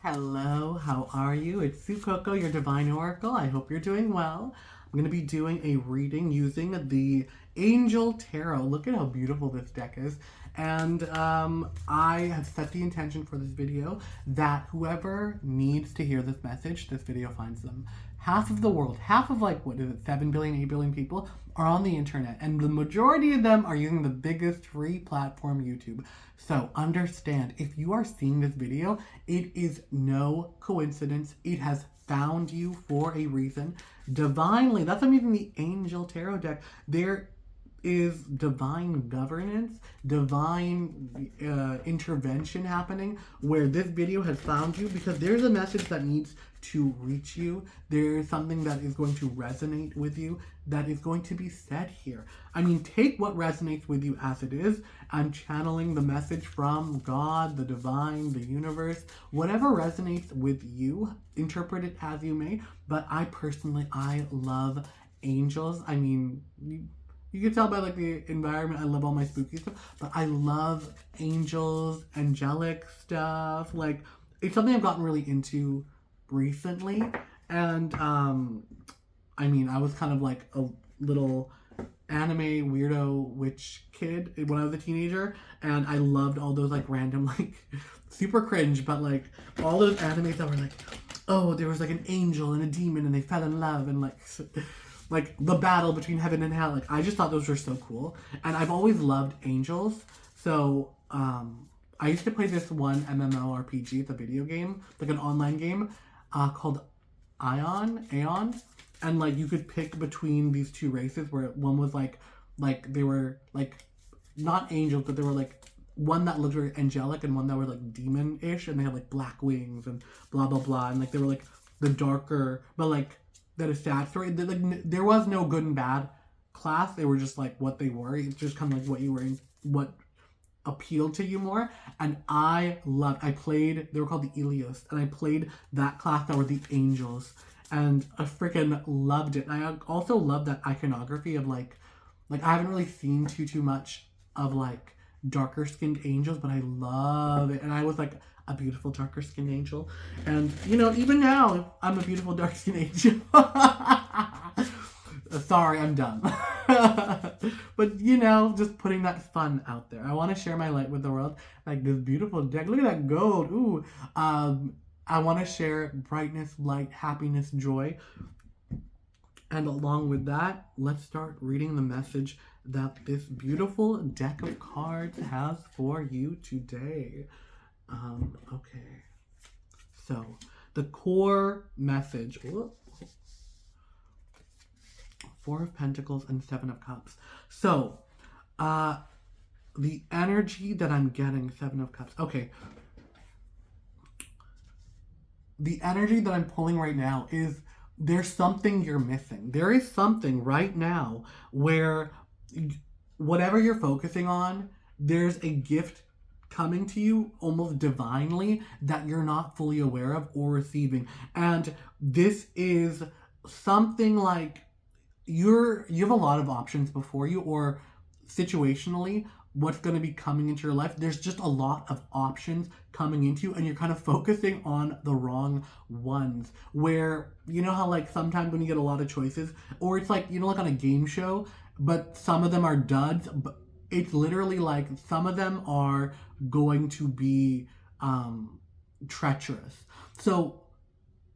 Hello, how are you? It's Sue Coco, your Divine Oracle. I hope you're doing well. I'm going to be doing a reading using the Angel Tarot. Look at how beautiful this deck is. And I have set the intention for this video that whoever needs to hear this message, this video finds them. Half of the world, half of what is it, 7 billion, 8 billion people are on the internet. And the majority of them are using the biggest free platform, YouTube. So understand, if you are seeing this video, it is no coincidence. It has found you for a reason. Divinely, that's why I'm using the Angel Tarot deck. There is divine governance, divine intervention happening where this video has found you because there's a message that needs to reach you. There is something that is going to resonate with you that is going to be said here. I mean, take what resonates with you as it is. I'm channeling the message from God, the divine, the universe, whatever resonates with you, interpret it as you may. But I love angels. I mean, you can tell by the environment, I love all my spooky stuff, but I love angels, angelic stuff. It's something I've gotten really into recently. And I mean, I was kind of like a little anime weirdo witch kid when I was a teenager, and I loved all those random super cringe, but all those animes that were oh, there was an angel and a demon and they fell in love, and the battle between heaven and hell. I just thought those were so cool. And I've always loved angels. So, I used to play this one MMORPG, it's a video game, an online game, called Aeon. And, you could pick between these two races where one was, they were, not angels, but they were, one that looked very angelic and one that were, demon-ish. And they had, black wings and blah, blah, blah. And, they were, the darker, but, that is sad story. There was no good and bad class. They were just what they were. It's just kind of what you were in, what appealed to you more. And I played, they were called the Elios, and I played that class that were the angels. And I freaking loved it. And I also love that iconography of I haven't really seen too much of darker skinned angels, but I love it. And I was a beautiful darker skinned angel. And even now I'm a beautiful dark skinned angel. Sorry, I'm dumb. But just putting that fun out there. I want to share my light with the world. This beautiful deck. Look at that gold. Ooh. I want to share brightness, light, happiness, joy. And along with that, let's start reading the message that this beautiful deck of cards has for you today. Okay. So, the core message. Four of Pentacles and Seven of Cups. So, the energy that I'm getting, Seven of Cups. Okay. The energy that I'm pulling right now is there's something you're missing. There is something right now where whatever you're focusing on, there's a gift coming to you almost divinely that you're not fully aware of or receiving. And this is something you have a lot of options before you, or situationally, what's going to be coming into your life. There's just a lot of options coming into you, and you're kind of focusing on the wrong ones. Where, how sometimes when you get a lot of choices, or it's on a game show, but some of them are duds, but it's literally some of them are going to be treacherous. So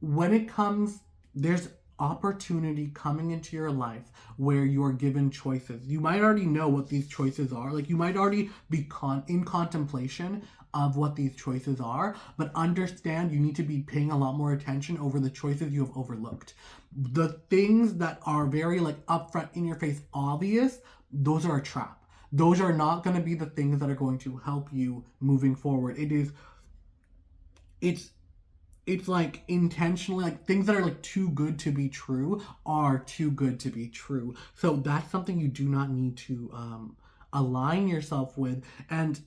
when it comes, there's opportunity coming into your life where you're given choices. You might already know what these choices are. You might already be in contemplation of what these choices are, but understand you need to be paying a lot more attention over the choices you have overlooked. The things that are very upfront, in your face, obvious, those are a trap. Those are not going to be the things that are going to help you moving forward. It's intentionally, things that are too good to be true are too good to be true. So that's something you do not need to align yourself with. And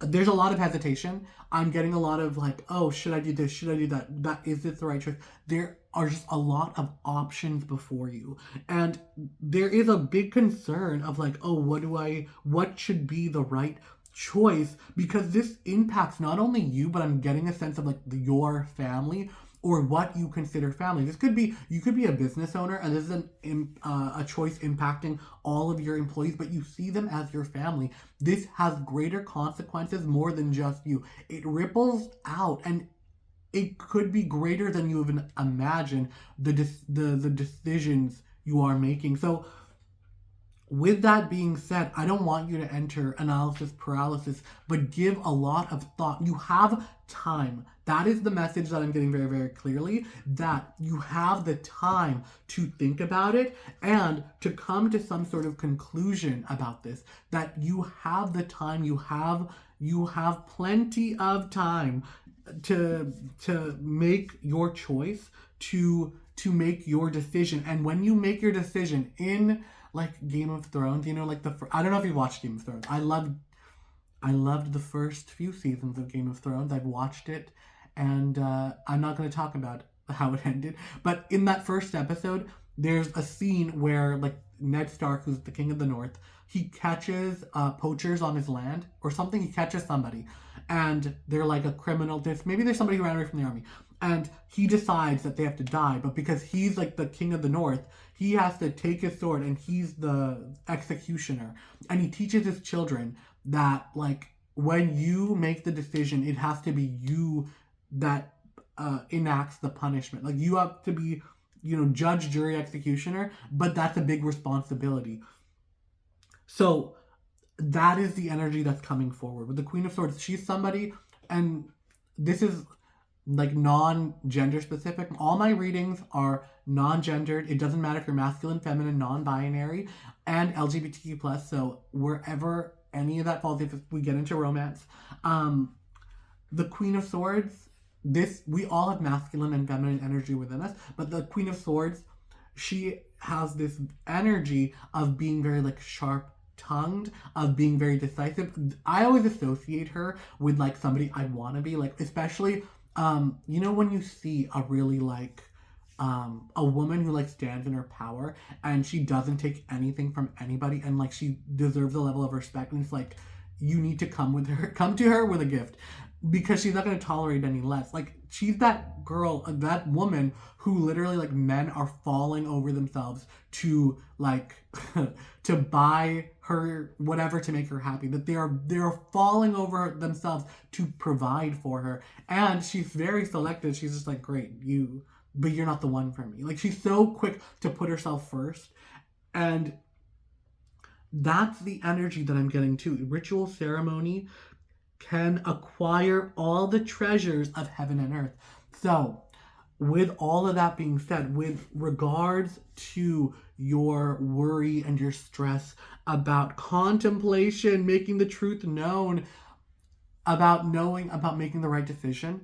there's a lot of hesitation. I'm getting a lot of oh, should I do this? Should I do that? Is this the right choice? There are just a lot of options before you. And there is a big concern of oh, what should be the right choice, because this impacts not only you, but I'm getting a sense of like your family or what you consider family. This could be, you could be a business owner and this is a choice impacting all of your employees, but you see them as your family. This has greater consequences more than just you. It ripples out, and it could be greater than you even imagine the decisions you are making. So with that being said, I don't want you to enter analysis paralysis, but give a lot of thought. You have time. That is the message that I'm getting very, very clearly, that you have the time to think about it and to come to some sort of conclusion about this, that you have the time, you have plenty of time to make your choice, to make your decision. And when you make your decision in like Game of Thrones, you know, like I don't know if you've watched Game of Thrones. I loved the first few seasons of Game of Thrones. I've watched it, and I'm not going to talk about how it ended. But in that first episode, there's a scene where like Ned Stark, who's the King of the North, he catches poachers on his land or something. He catches somebody, and they're like a criminal. Maybe there's somebody who ran away from the army, and he decides that they have to die. But because he's like the King of the North, he has to take his sword, and he's the executioner. And he teaches his children that like when you make the decision, it has to be you that enacts the punishment. Like you have to be, you know, judge, jury, executioner, but that's a big responsibility. So that is the energy that's coming forward with the Queen of Swords. She's somebody, and this is like non-gender specific. All my readings are non-gendered. It doesn't matter if you're masculine, feminine, non-binary, and LGBTQ plus. So wherever any of that falls, if we get into romance, the Queen of Swords, we all have masculine and feminine energy within us, but the Queen of Swords, she has this energy of being very like sharp tongued, of being very decisive. I always associate her with like somebody I want to be, like especially you know, when you see a really like a woman who like stands in her power and she doesn't take anything from anybody, and like she deserves a level of respect, and it's like you need to come to her with a gift, because she's not going to tolerate any less. Like she's that girl, that woman who literally like men are falling over themselves to like to buy her whatever to make her happy, that they are falling over themselves to provide for her. And she's very selective. She's just like, great, but you're not the one for me. Like she's so quick to put herself first. And that's the energy that I'm getting too. Ritual ceremony can acquire all the treasures of heaven and earth. So with all of that being said, with regards to your worry and your stress about contemplation, making the truth known, about making the right decision,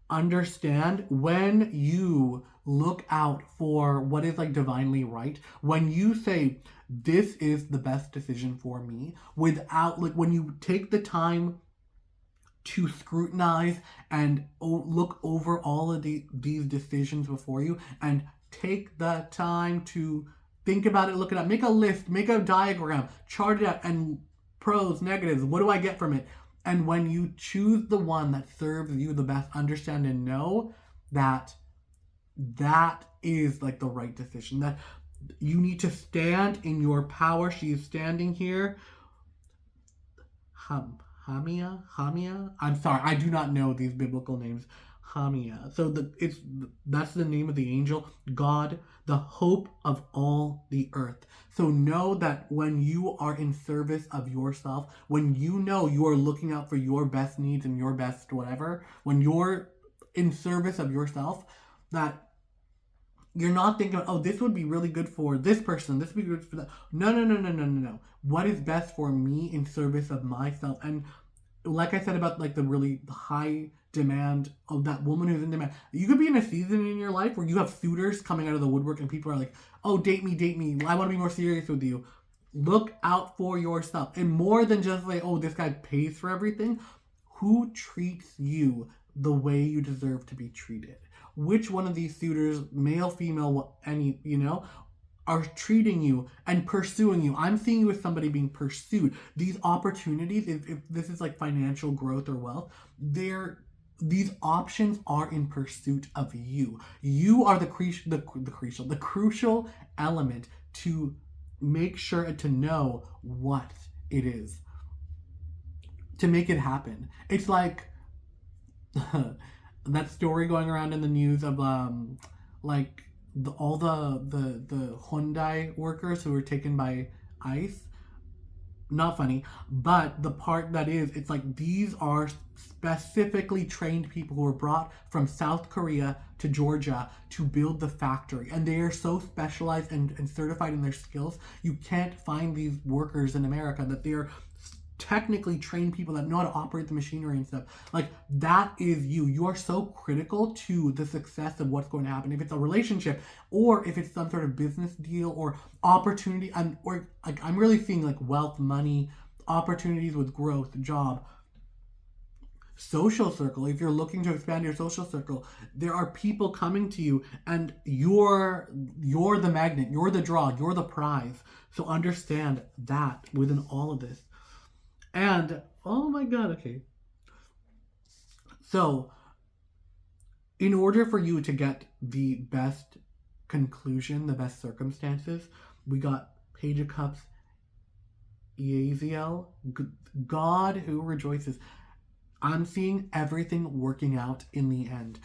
understand when you look out for what is like divinely right, when you say this is the best decision for me, without like when you take the time to scrutinize and look over all of these decisions before you, and take the time to think about it, look it up, make a list, make a diagram, chart it out, and pros, negatives, what do I get from it? And when you choose the one that serves you the best, understand and know that that is like the right decision, that you need to stand in your power. She is standing here. Hamia? I'm sorry, I do not know these biblical names. Hamia. So that's the name of the angel, God, the hope of all the earth. So know that when you are in service of yourself, when you know you are looking out for your best needs and your best whatever, when you're in service of yourself, that you're not thinking, oh, this would be really good for this person, this would be good for that. No. What is best for me in service of myself? And like I said about like the really high demand of that woman who's in demand, you could be in a season in your life where you have suitors coming out of the woodwork and people are like, oh, date me, I want to be more serious with you. Look out for yourself, and more than just like, oh, this guy pays for everything. Who treats you the way you deserve to be treated? Which one of these suitors, male, female, any, you know, are treating you and pursuing you. I'm seeing you as somebody being pursued. These opportunities, if this is like financial growth or wealth, these options are in pursuit of you. You are the crucial element to make sure and to know what it is to make it happen. It's like that story going around in the news of like all the Hyundai workers who were taken by ICE. Not funny, but the part that is, it's like these are specifically trained people who were brought from South Korea to Georgia to build the factory, and they are so specialized and certified in their skills. You can't find these workers in America, that they are technically trained people that know how to operate the machinery and stuff. Like, that is you. You are so critical to the success of what's going to happen. If it's a relationship, or if it's some sort of business deal or opportunity, I'm really seeing like wealth, money, opportunities with growth, job, social circle. If you're looking to expand your social circle, there are people coming to you, and you're the magnet, you're the draw, you're the prize. So understand that within all of this. And oh my god, okay. So, in order for you to get the best conclusion, the best circumstances, we got Page of Cups, Yaziel, God who rejoices. I'm seeing everything working out in the end.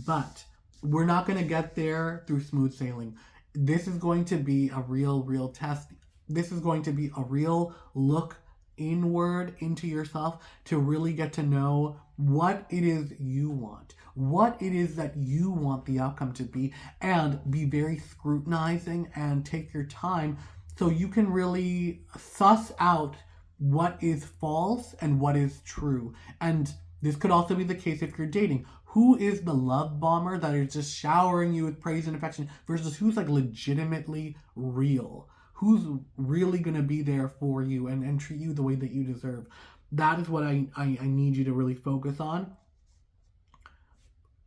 But we're not going to get there through smooth sailing. This is going to be a real test. This is going to be a real look inward into yourself to really get to know what it is you want, what it is that you want the outcome to be, and be very scrutinizing and take your time so you can really suss out what is false and what is true. And this could also be the case if you're dating. Who is the love bomber that is just showering you with praise and affection versus who's like legitimately real? Who's really going to be there for you and treat you the way that you deserve? That is what I need you to really focus on.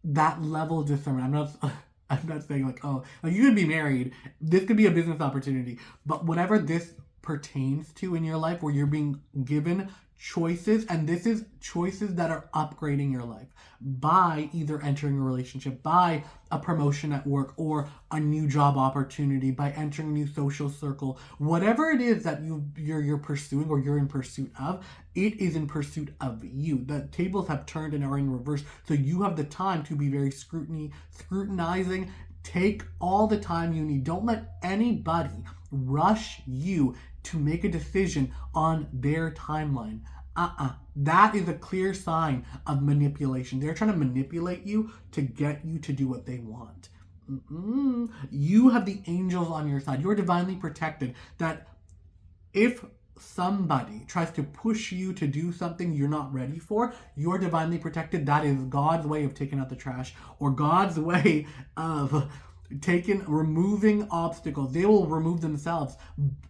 That level of discernment. I'm not saying like, oh, like you could be married. This could be a business opportunity. But whatever this pertains to in your life, where you're being given choices, and this is choices that are upgrading your life by either entering a relationship, by a promotion at work, or a new job opportunity, by entering a new social circle, whatever it is that you're pursuing or you're in pursuit of, it is in pursuit of you. The tables have turned and are in reverse, so you have the time to be very scrutinizing. Take all the time you need. Don't let anybody rush you to make a decision on their timeline. That is a clear sign of manipulation. They're trying to manipulate you to get you to do what they want. You have the angels on your side. You're divinely protected. That if somebody tries to push you to do something you're not ready for, you're divinely protected. That is God's way of taking out the trash, or God's way of removing obstacles. They will remove themselves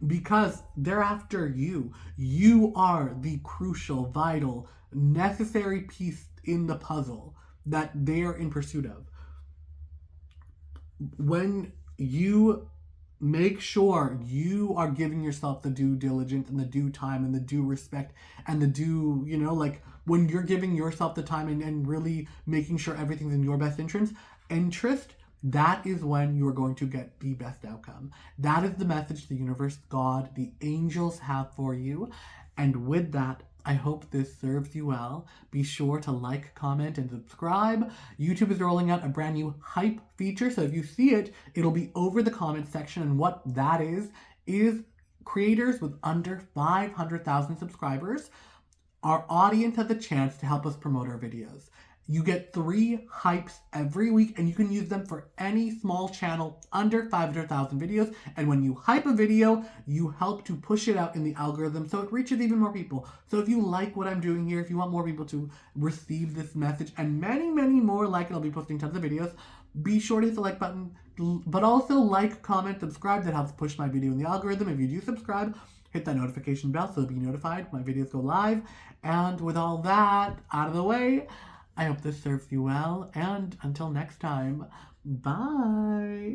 because they're after you. You are the crucial, vital, necessary piece in the puzzle that they are in pursuit of. When you make sure you are giving yourself the due diligence and the due time and the due respect and the due, like when you're giving yourself the time and really making sure everything's in your best interest, that is when you are going to get the best outcome. That is the message the universe, God, the angels have for you. And with that, I hope this serves you well. Be sure to like, comment, and subscribe. YouTube is rolling out a brand new hype feature, so if you see it, it'll be over the comment section. And what that is creators with under 500,000 subscribers. Our audience has a chance to help us promote our videos. You get 3 hypes every week, and you can use them for any small channel under 500,000 videos. And when you hype a video, you help to push it out in the algorithm so it reaches even more people. So if you like what I'm doing here, if you want more people to receive this message, and many, many more like it, I'll be posting tons of videos, be sure to hit the like button, but also like, comment, subscribe. That helps push my video in the algorithm. If you do subscribe, hit that notification bell so you'll be notified when my videos go live. And with all that out of the way, I hope this serves you well, and until next time, bye!